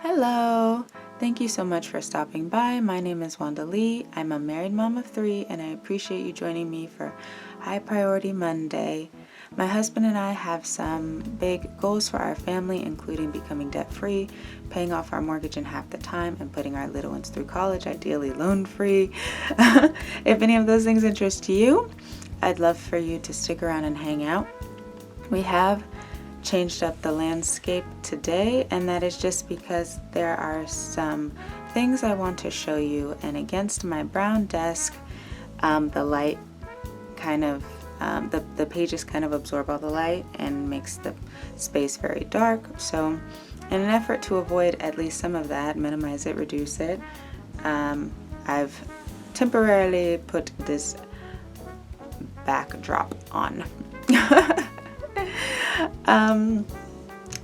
Hello! Thank you so much for stopping by. My name is Wanda Lee. I'm a married mom of 3, and I appreciate you joining me for High Priority Monday. My husband and I have some big goals for our family, including becoming debt-free, paying off our mortgage in half the time, and putting our little ones through college, ideally loan-free. If any of those things interest you, I'd love for you to stick around and hang out. We have changed up the landscape today, and that is just because there are some things I want to show you. And against my brown desk, the light kind of the pages kind of absorb all the light and makes the space very dark. So in an effort to avoid at least some of that, minimize it, reduce it, I've temporarily put this backdrop on.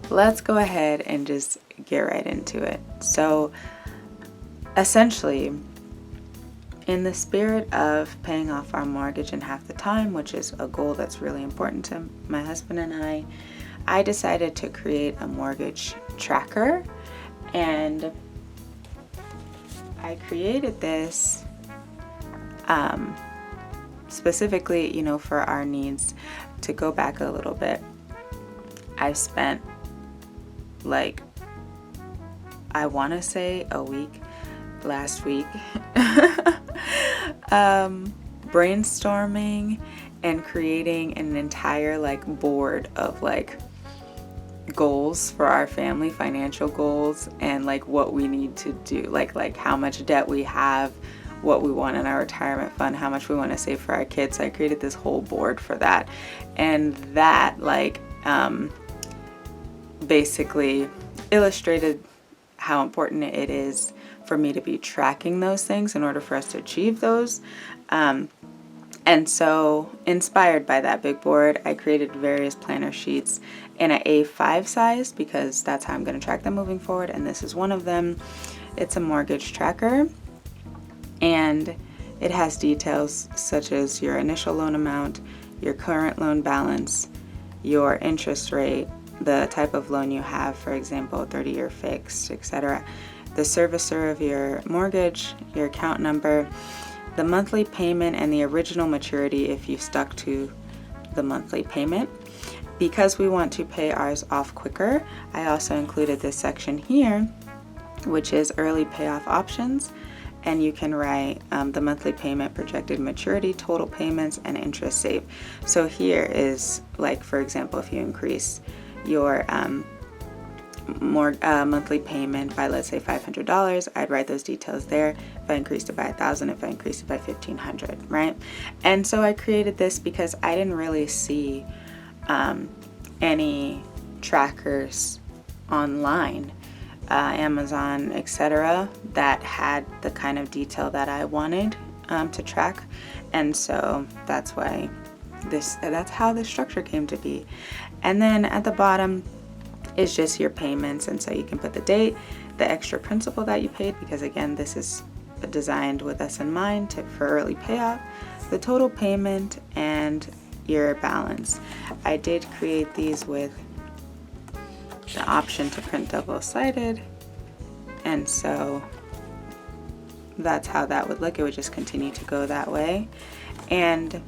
Let's go ahead and just get right into it. So essentially, in the spirit of paying off our mortgage in half the time, which is a goal that's really important to my husband and I decided to create a mortgage tracker. And I created this specifically, for our needs. To go back a little bit, I spent I want to say a week last week brainstorming and creating an entire board of goals for our family, financial goals, and what we need to do, like how much debt we have, what we want in our retirement fund, how much we want to save for our kids. So I created this whole board for that, and that basically illustrated how important it is for me to be tracking those things in order for us to achieve those. And so, inspired by that big board, I created various planner sheets in an A5 size because that's how I'm going to track them moving forward, and this is one of them. It's a mortgage tracker, and it has details such as your initial loan amount, your current loan balance, your interest rate, the type of loan you have, for example, 30-year fixed, etc., the servicer of your mortgage, your account number, the monthly payment, and the original maturity if you stuck to the monthly payment. Because we want to pay ours off quicker, I also included this section here, which is early payoff options. And you can write the monthly payment, projected maturity, total payments, and interest saved. So here is, for example, if you increase your monthly payment by, let's say, $500, I'd write those details there. If I increased it by $1,000, if I increased it by $1,500, right? And so I created this because I didn't really see any trackers online, Amazon, etc., that had the kind of detail that I wanted to track. And so that's why that's how this structure came to be. And then at the bottom is just your payments, and so you can put the date, the extra principal that you paid, because again, this is designed with us in mind for early payoff, the total payment, and your balance. I did create these with the option to print double-sided, and so that's how that would look. It would just continue to go that way. And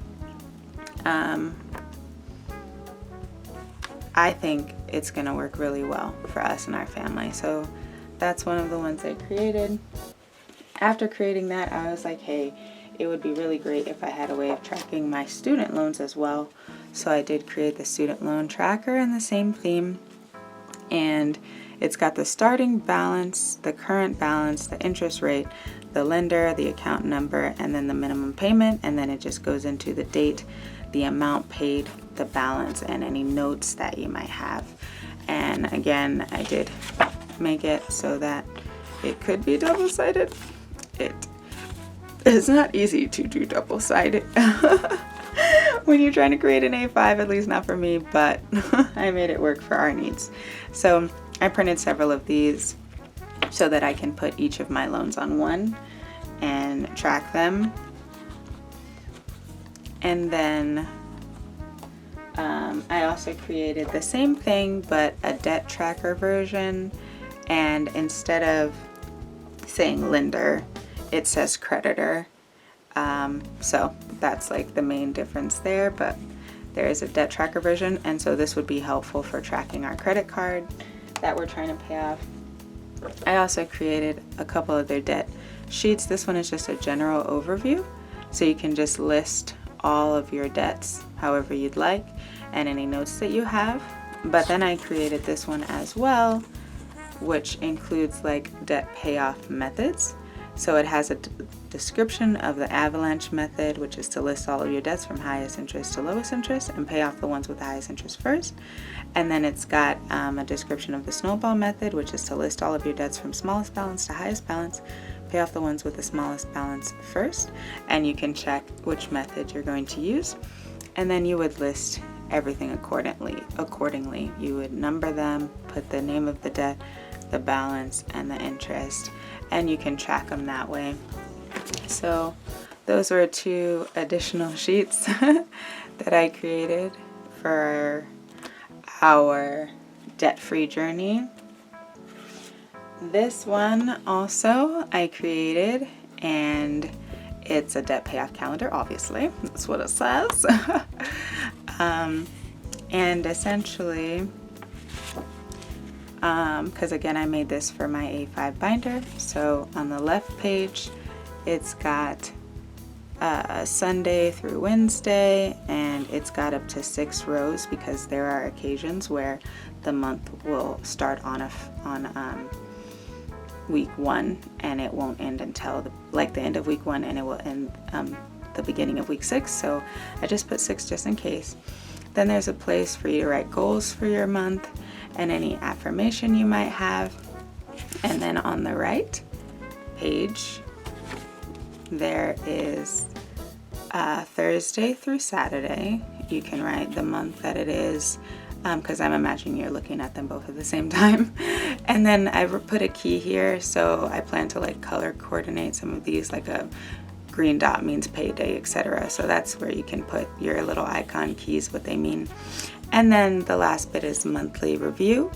I think it's going to work really well for us and our family. So that's one of the ones I created. After creating that, I was like, hey, it would be really great if I had a way of tracking my student loans as well. So I did create the student loan tracker in the same theme. And it's got the starting balance, the current balance, the interest rate, the lender, the account number, and then the minimum payment. And then it just goes into the date, the amount paid, the balance, and any notes that you might have. And again, I did make it so that it could be double-sided. It is not easy to do double-sided when you're trying to create an A5, at least not for me, but I made it work for our needs. So I printed several of these so that I can put each of my loans on one and track them. And then I also created the same thing, but a debt tracker version, and instead of saying lender, it says creditor. So that's like the main difference there, but there is a debt tracker version, and so this would be helpful for tracking our credit card that we're trying to pay off. I also created a couple of their debt sheets. This one is just a general overview, so you can just list all of your debts however you'd like and any notes that you have. But then I created this one as well, which includes like debt payoff methods. So it has a description of the avalanche method, which is to list all of your debts from highest interest to lowest interest and pay off the ones with the highest interest first. And then it's got a description of the snowball method, which is to list all of your debts from smallest balance to highest balance, pay off the ones with the smallest balance first, and you can check which method you're going to use. And then you would list everything accordingly. You would number them, put the name of the debt, the balance, and the interest, and you can track them that way. So those were 2 additional sheets that I created for our debt-free journey. This one also I created, and it's a debt payoff calendar, obviously. That's what it says. And essentially, because again, I made this for my A5 binder. So on the left page, it's got Sunday through Wednesday, and it's got up to 6 rows because there are occasions where the month will start on week 1 and it won't end until the end of week 1, and it will end the beginning of week 6. So I just put 6 just in case. Then there's a place for you to write goals for your month and any affirmation you might have. And then on the right page, there is Thursday through Saturday. You can write the month that it is, because I'm imagining you're looking at them both at the same time. And then I put a key here, so I plan to like color coordinate some of these, like a green dot means payday, etc. So that's where you can put your little icon keys, what they mean. And then the last bit is monthly review.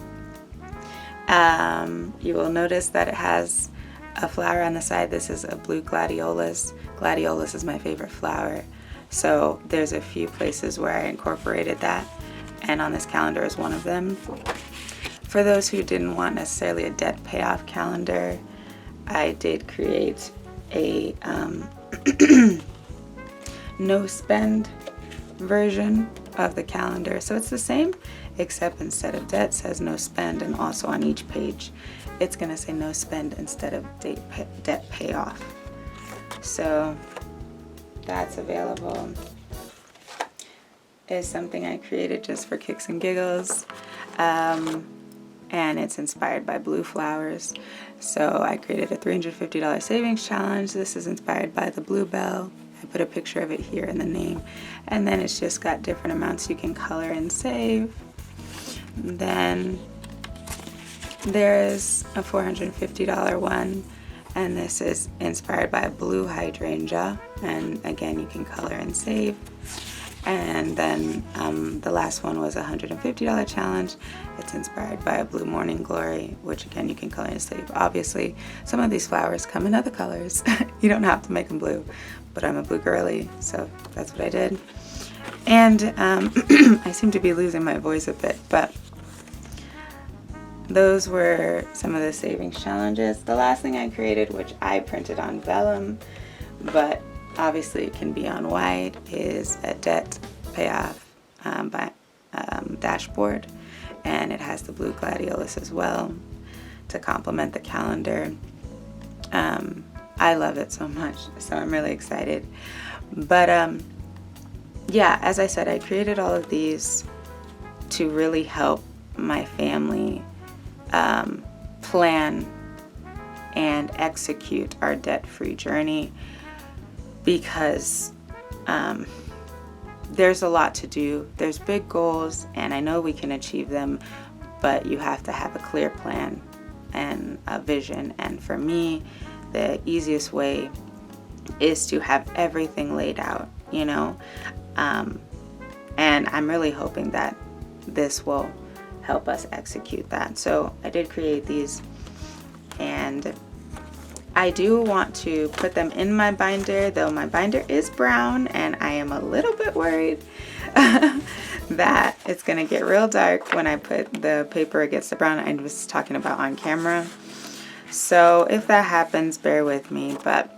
You will notice that it has a flower on the side. This is a blue gladiolus. Gladiolus is my favorite flower. So there's a few places where I incorporated that, and on this calendar is one of them. For those who didn't want necessarily a debt payoff calendar, I did create a no spend version of the calendar. So it's the same, except instead of debt says no spend, and also on each page it's going to say no spend instead of debt payoff. So that's available. Is something I created just for kicks and giggles, and it's inspired by blue flowers. So I created a $350 savings challenge. This is inspired by the bluebell. I put a picture of it here in the name, and then it's just got different amounts you can color and save. Then there is a $450 one, and this is inspired by a blue hydrangea, and again you can color and save. And then the last one was a $150 challenge. It's inspired by a blue morning glory, which again you can color and save. Obviously some of these flowers come in other colors. You don't have to make them blue, but I'm a blue girly, so that's what I did. And I seem to be losing my voice a bit, but those were some of the savings challenges. The last thing I created, which I printed on vellum, but obviously it can be on white, is a debt payoff dashboard, and it has the blue gladiolus as well to complement the calendar. I love it so much, so I'm really excited. But yeah, as I said, I created all of these to really help my family plan and execute our debt-free journey, because there's a lot to do. There's big goals, and I know we can achieve them, but you have to have a clear plan and a vision. And for me, the easiest way is to have everything laid out, you know, and I'm really hoping that this will help us execute that. So I did create these And I do want to put them in my binder, though my binder is brown and I am a little bit worried that it's gonna get real dark when I put the paper against the brown I was talking about on camera. So if that happens, bear with me. But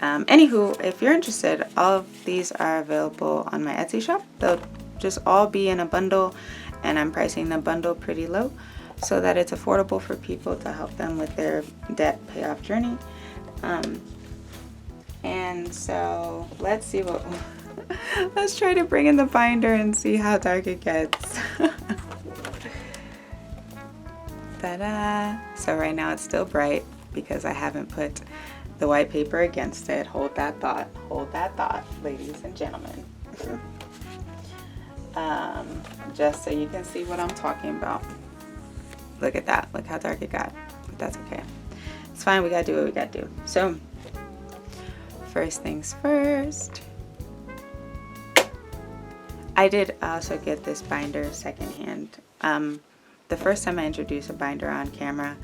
anywho, if you're interested, all of these are available on my Etsy shop. They'll just all be in a bundle, and I'm pricing the bundle pretty low so that it's affordable for people to help them with their debt payoff journey. And so let's see what, let's try to bring in the binder and see how dark it gets. Ta-da! So right now it's still bright because I haven't put the white paper against it. Hold that thought, ladies and gentlemen. Just so you can see what I'm talking about. Look at that, look how dark it got. But that's okay, it's fine, we gotta do what we gotta do. So first things first, I did also get this binder secondhand. The first time I introduce a binder on camera,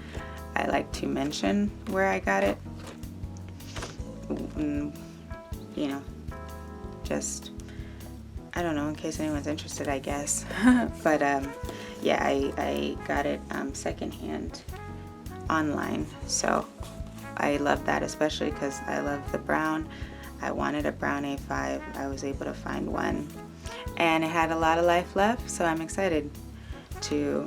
I like to mention where I got it. You know, just, I don't know, in case anyone's interested, I guess. But yeah, I got it secondhand online. So I love that, especially because I love the brown. I wanted a brown A5. I was able to find one. And it had a lot of life left, so I'm excited to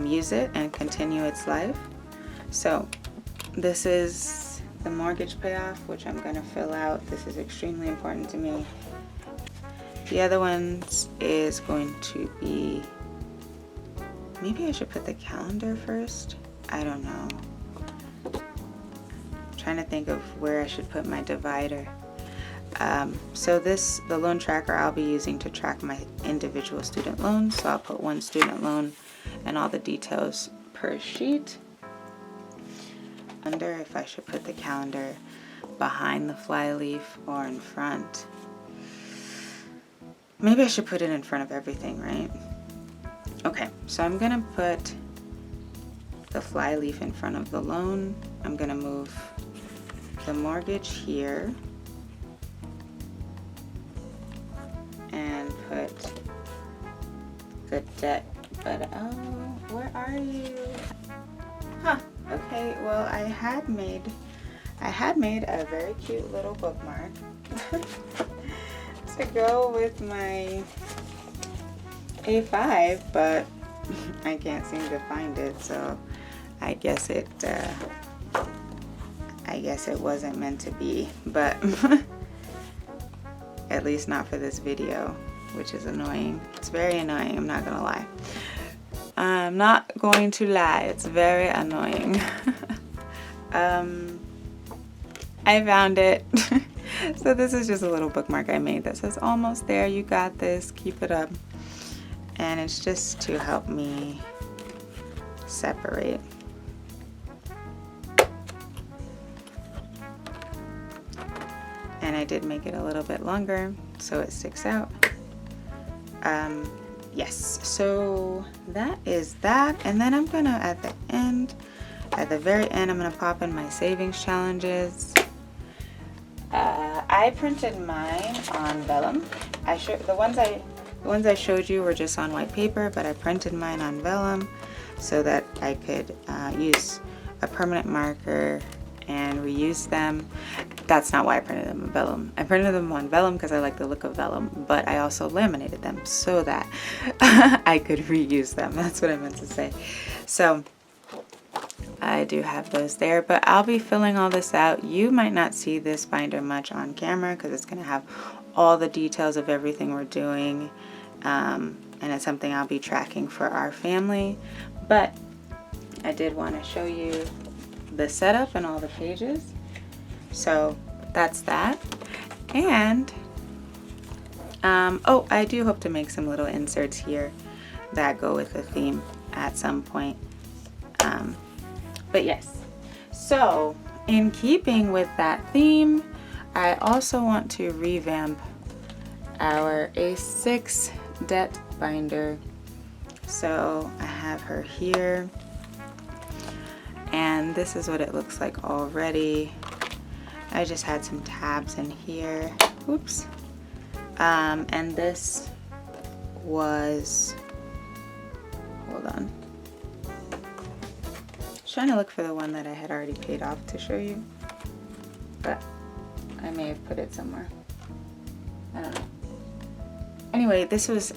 use it and continue its life. So this is the mortgage payoff, which I'm going to fill out. This is extremely important to me. The other ones is going to be, maybe I should put the calendar first. I don't know. I'm trying to think of where I should put my divider. So this, the loan tracker, I'll be using to track my individual student loans. So I'll put one student loan and all the details per sheet. I wonder if I should put the calendar behind the flyleaf or in front. Maybe I should put it in front of everything, right? Okay, so I'm gonna put the flyleaf in front of the loan. I'm gonna move the mortgage here and put the debt, but oh, where are you? Huh, okay, well I had made a very cute little bookmark to go with my A5, but I can't seem to find it, so I guess it wasn't meant to be, but at least not for this video, which is annoying. It's very annoying, I'm not gonna lie. I'm not going to lie, it's very annoying. I found it. So this is just a little bookmark I made that says almost there, you got this, keep it up. And it's just to help me separate. And I did make it a little bit longer so it sticks out. Yes, so that is that. And then I'm gonna, at the very end, I'm gonna pop in my savings challenges. I printed mine on vellum. The ones I showed you were just on white paper, but I printed mine on vellum so that I could use a permanent marker and reuse them. That's not why I printed them on vellum. I printed them on vellum because I like the look of vellum, but I also laminated them so that I could reuse them. That's what I meant to say. So I do have those there, but I'll be filling all this out. You might not see this binder much on camera because it's going to have all the details of everything we're doing, and it's something I'll be tracking for our family. But I did want to show you the setup and all the pages. So that's that. And oh, I do hope to make some little inserts here that go with the theme at some point. But yes, so in keeping with that theme, I also want to revamp our A6 debt binder. So I have her here. and this is what it looks like already. I just had some tabs in here. Oops. And this was, hold on. I was trying to look for the one that I had already paid off to show you, but I may have put it somewhere. I don't know. Anyway, this was,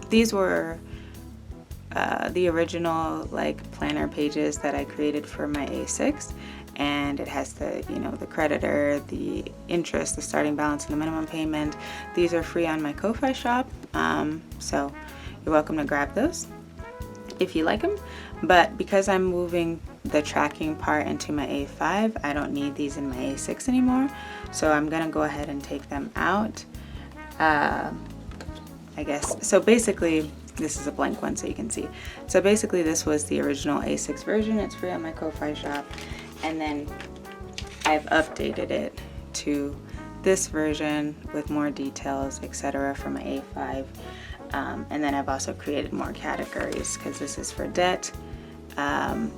these were the original like planner pages that I created for my A6, and it has the, you know, the creditor, the interest, the starting balance, and the minimum payment. These are free on my Ko-Fi shop, so you're welcome to grab those if you like them. But because I'm moving the tracking part into my A5, I don't need these in my A6 anymore, so I'm gonna go ahead and take them out. I guess, so basically, this is a blank one so you can see. So basically this was the original A6 version. It's free on my Ko-Fi shop. And then I've updated it to this version with more details, etc. for my A5. And then I've also created more categories because this is for debt. And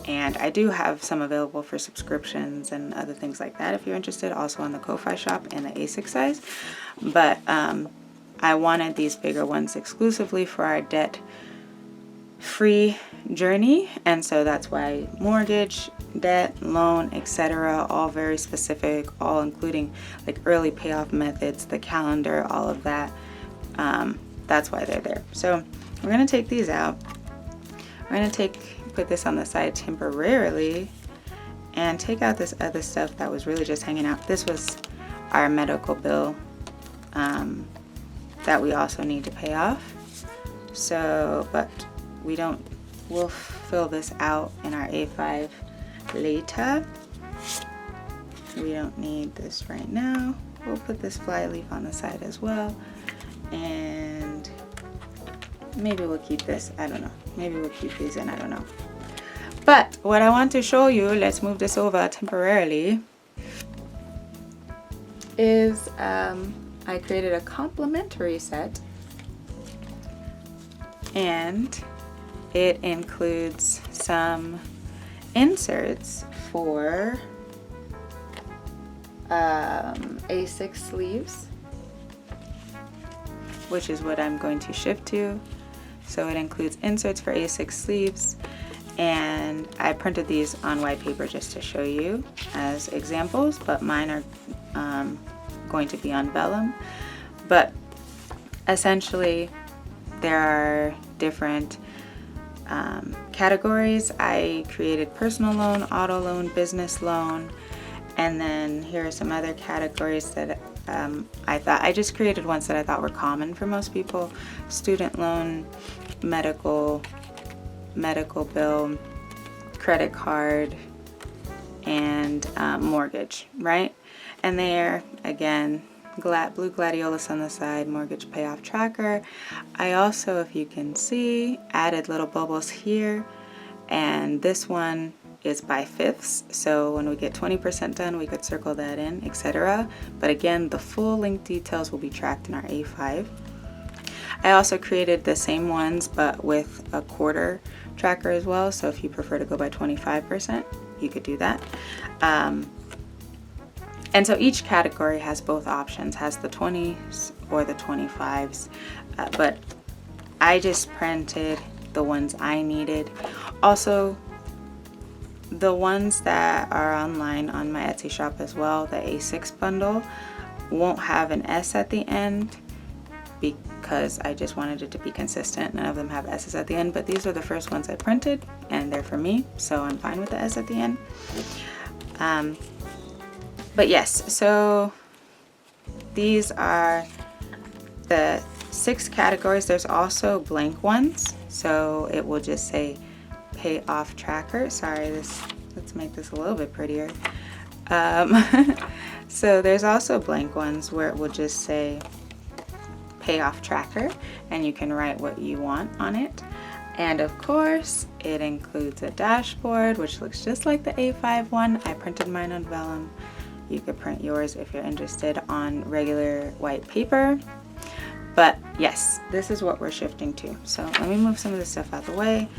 I do have some available for subscriptions and other things like that if you're interested, also on the Ko-Fi shop and the A6 size. But I wanted these bigger ones exclusively for our debt-free journey, and so that's why mortgage, debt, loan, etc., all very specific, all including like early payoff methods, the calendar, all of that. That's why they're there. So we're gonna take these out. We're gonna put this on the side temporarily and take out this other stuff that was really just hanging out. This was our medical bill that we also need to pay off. So, but we'll fill this out in our A5 later. We don't need this right now. We'll put this fly leaf on the side as well. And maybe we'll keep this, I don't know. Maybe we'll keep these in, I don't know. But what I want to show you, let's move this over temporarily, is I created a complimentary set, and it includes some inserts for A6 sleeves, which is what I'm going to shift to. So it includes inserts for A6 sleeves, and I printed these on white paper just to show you as examples, but mine are going to be on vellum. But essentially there are different categories. I created personal loan, auto loan, business loan, and then here are some other categories that I just created ones that I thought were common for most people: student loan, medical bill, credit card, and mortgage, right? And there, again, blue gladiolus on the side, mortgage payoff tracker. I also, if you can see, added little bubbles here, and this one is by fifths, so when we get 20% done we could circle that in, etc. But again, the full link details will be tracked in our A5. I also created the same ones but with a quarter tracker as well, so if you prefer to go by 25%, you could do that. And so each category has both options, has the 20s or the 25s, but I just printed the ones I needed. Also, the ones that are online on my Etsy shop as well, the A6 bundle, won't have an S at the end because I just wanted it to be consistent. None of them have S's at the end, but these are the first ones I printed and they're for me, so I'm fine with the S at the end. But yes, so these are the 6 categories. There's also blank ones, so it will just say payoff tracker. Sorry, let's make this a little bit prettier. So there's also blank ones where it will just say payoff tracker, and you can write what you want on it. And of course, it includes a dashboard, which looks just like the A5 one. I printed mine on vellum. You could print yours if you're interested on regular white paper. But yes, this is what we're shifting to. So let me move some of this stuff out of the way.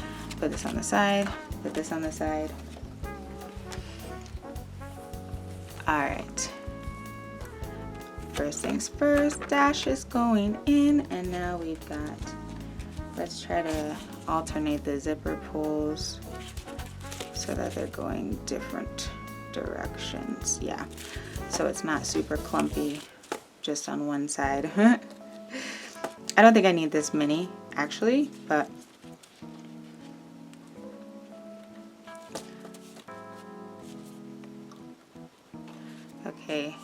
put this on the side, put this on the side. All right. First things first, dash is going in, and now we've got, let's try to alternate the zipper pulls so that they're going different directions. Yeah, so it's not super clumpy just on one side. I don't think I need this many actually, but okay,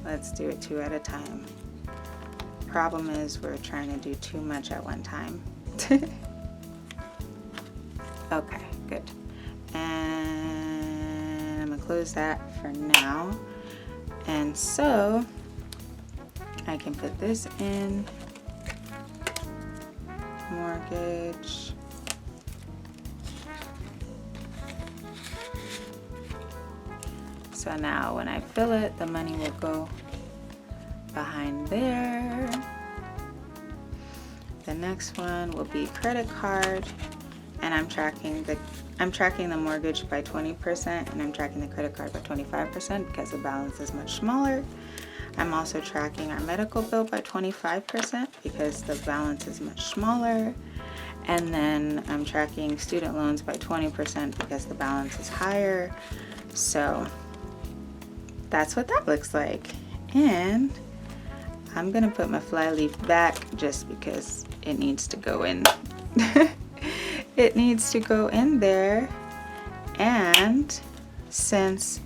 let's do it 2 at a time. Problem is we're trying to do too much at one time. Okay, good. And I'm gonna close that for now. And so I can put this in, mortgage. So now when I fill it, the money will go behind there. The next one will be credit card, and I'm tracking the mortgage by 20%, and I'm tracking the credit card by 25% because the balance is much smaller. I'm also tracking our medical bill by 25% because the balance is much smaller. And then I'm tracking student loans by 20% because the balance is higher. So that's what that looks like. And I'm gonna put my fly leaf back just because it needs to go in. It needs to go in there. And since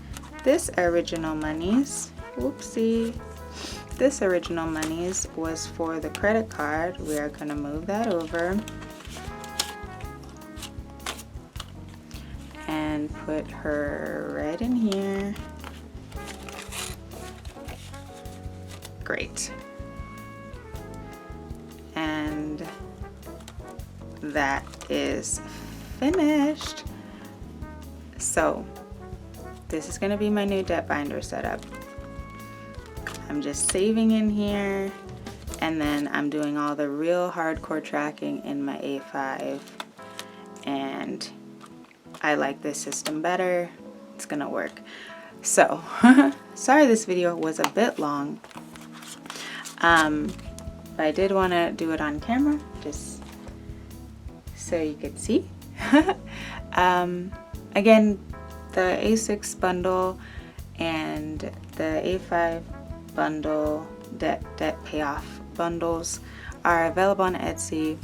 this original monies, whoopsie, this original monies was for the credit card, we are gonna move that over and put her right in here. Great. And that is finished. So this is going to be my new debt binder setup. I'm just saving in here, and then I'm doing all the real hardcore tracking in my A5, and I like this system better. It's gonna work. So sorry this video was a bit long, but I did want to do it on camera just so you could see. Again, the A6 bundle and the A5 bundle, debt payoff bundles are available on Etsy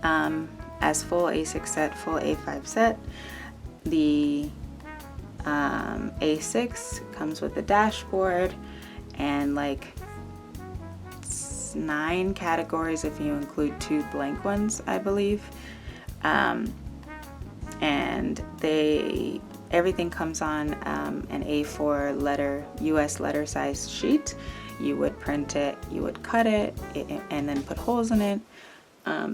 as full A6 set, full A5 set. The A6 comes with the dashboard and like 9 categories if you include 2 blank ones, I believe. And everything comes on an A4 letter, US letter size sheet. You would print it, you would cut it, and then put holes in it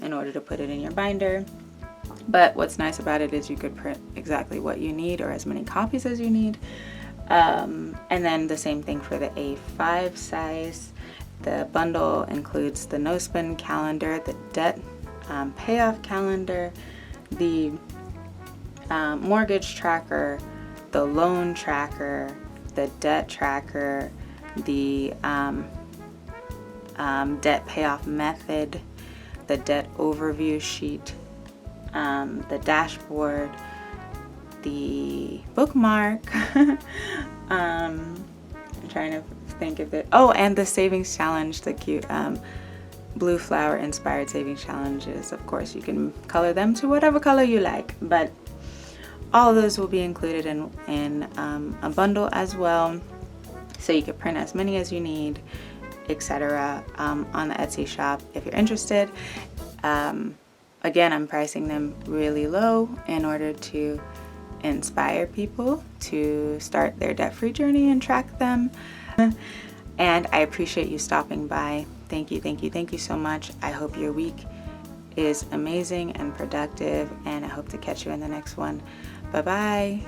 in order to put it in your binder. But what's nice about it is you could print exactly what you need or as many copies as you need. And then the same thing for the A5 size. The bundle includes the no spin calendar, the debt payoff calendar, the mortgage tracker, the loan tracker, the debt tracker, the debt payoff method, the debt overview sheet, the dashboard, the bookmark. I'm trying to think of it. Oh, and the savings challenge, the cute blue flower inspired savings challenges. Of course, you can color them to whatever color you like, but all of those will be included in a bundle as well, so you can print as many as you need, etc. On the Etsy shop if you're interested. Again, I'm pricing them really low in order to inspire people to start their debt-free journey and track them. And I appreciate you stopping by. Thank you, thank you, thank you so much. I hope your week is amazing and productive, and I hope to catch you in the next one. Bye-bye.